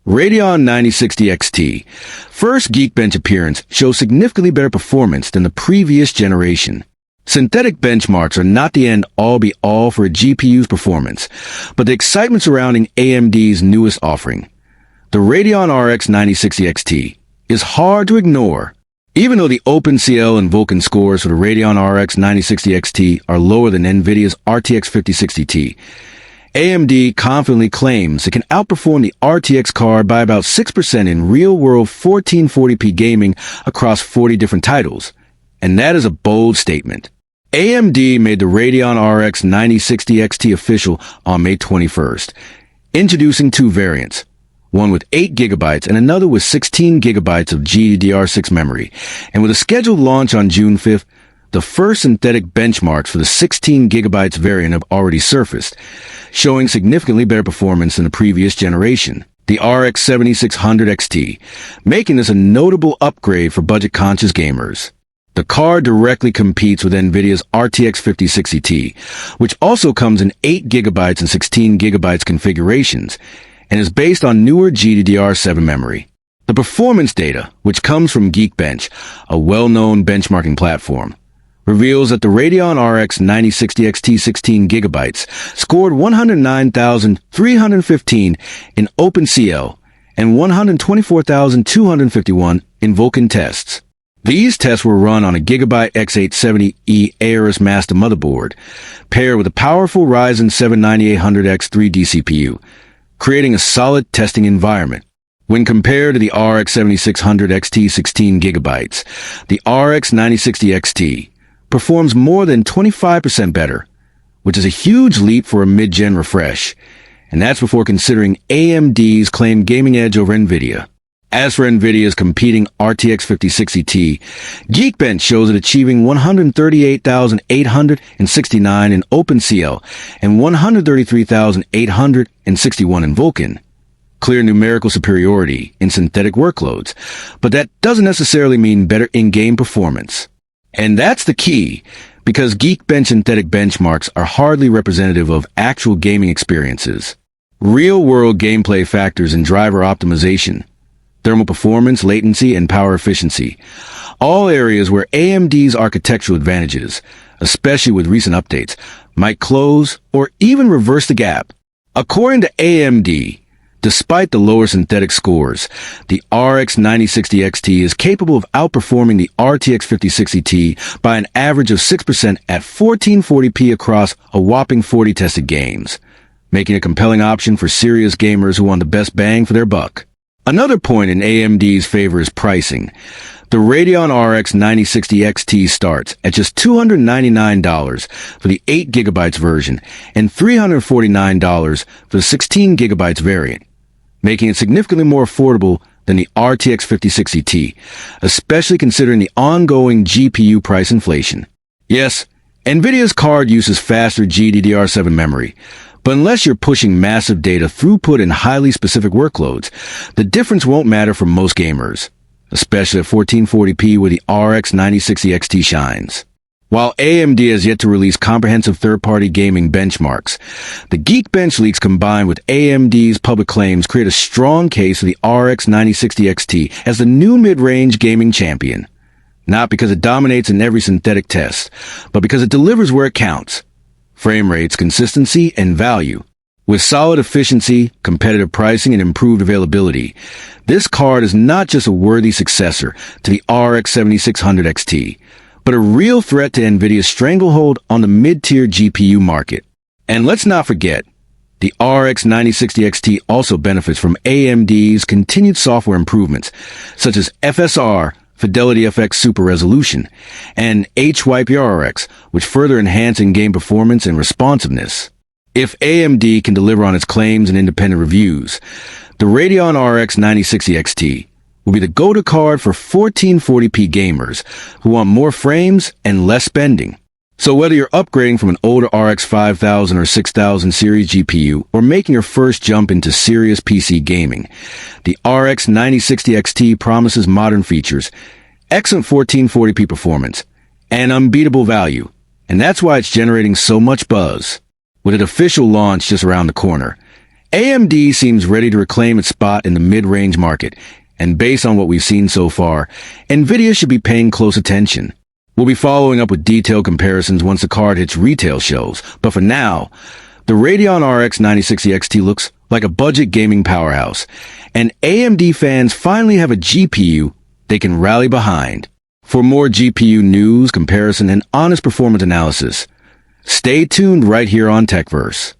Radeon 9060 XT. First Geekbench appearance shows significantly better performance than the previous generation. Synthetic benchmarks are not the end-all-be-all for a GPU's performance, but the excitement surrounding AMD's newest offering, the Radeon RX 9060 XT, is hard to ignore. Even though the OpenCL and Vulkan scores for the Radeon RX 9060 XT are lower than Nvidia's RTX 5060 Ti, AMD confidently claims it can outperform the RTX card by about 6% in real-world 1440p gaming across 40 different titles. And that is a bold statement. AMD made the Radeon RX 9060 XT official on May 21st, introducing two variants, one with 8 GB and another with 16 GB of GDDR6 memory. And with a scheduled launch on June 5th, the first synthetic benchmarks for the 16 GB variant have already surfaced, showing significantly better performance than the previous generation, the RX 7600 XT, making this a notable upgrade for budget-conscious gamers. The card directly competes with Nvidia's RTX 5060 Ti, which also comes in 8 GB and 16 GB configurations, and is based on newer GDDR7 memory. The performance data, which comes from Geekbench, a well-known benchmarking platform, reveals that the Radeon RX 9060 XT 16 GB scored 109,315 in OpenCL and 124,251 in Vulkan tests. These tests were run on a Gigabyte X870E Aorus Master motherboard, paired with a powerful Ryzen 7 9800X 3D CPU, creating a solid testing environment. When compared to the RX 7600 XT 16 GB, the RX 9060 XT performs more than 25% better, which is a huge leap for a mid-gen refresh, and that's before considering AMD's claimed gaming edge over Nvidia. As for Nvidia's competing RTX 5060 Ti, Geekbench shows it achieving 138,869 in OpenCL and 133,861 in Vulkan. Clear numerical superiority in synthetic workloads, but that doesn't necessarily mean better in-game performance. And that's the key, because Geekbench synthetic benchmarks are hardly representative of actual gaming experiences. Real-world gameplay factors in driver optimization, thermal performance, latency, and power efficiency, all areas where AMD's architectural advantages, especially with recent updates, might close or even reverse the gap. According to AMD, despite the lower synthetic scores, the RX 9060 XT is capable of outperforming the RTX 5060 Ti by an average of 6% at 1440p across a whopping 40 tested games, making a compelling option for serious gamers who want the best bang for their buck. Another point in AMD's favor is pricing. The Radeon RX 9060 XT starts at just $299 for the 8 GB version and $349 for the 16 GB variant, making it significantly more affordable than the RTX 5060 Ti, especially considering the ongoing GPU price inflation. Yes, Nvidia's card uses faster GDDR7 memory, but unless you're pushing massive data throughput and highly specific workloads, the difference won't matter for most gamers, especially at 1440p where the RX 9060 XT shines. While AMD has yet to release comprehensive third-party gaming benchmarks, the Geekbench leaks combined with AMD's public claims create a strong case for the RX 9060 XT as the new mid-range gaming champion. Not because it dominates in every synthetic test, but because it delivers where it counts: frame rates, consistency, and value. With solid efficiency, competitive pricing, and improved availability, this card is not just a worthy successor to the RX 7600 XT, but a real threat to Nvidia's stranglehold on the mid-tier GPU market. And let's not forget, the RX 9060 XT also benefits from AMD's continued software improvements, such as FSR, Fidelity FX Super Resolution, and HYPRX, which further enhance in-game performance and responsiveness. If AMD can deliver on its claims and independent reviews, the Radeon RX 9060 XT will be the go-to card for 1440p gamers who want more frames and less spending. So whether you're upgrading from an older RX 5000 or 6000 series GPU or making your first jump into serious PC gaming, the RX 9060 XT promises modern features, excellent 1440p performance, and unbeatable value. And that's why it's generating so much buzz. With its official launch just around the corner, AMD seems ready to reclaim its spot in the mid-range market, and based on what we've seen so far, Nvidia should be paying close attention. We'll be following up with detailed comparisons once the card hits retail shelves, but for now, the Radeon RX 9060 XT looks like a budget gaming powerhouse, and AMD fans finally have a GPU they can rally behind. For more GPU news, comparison, and honest performance analysis, stay tuned right here on TechVerse.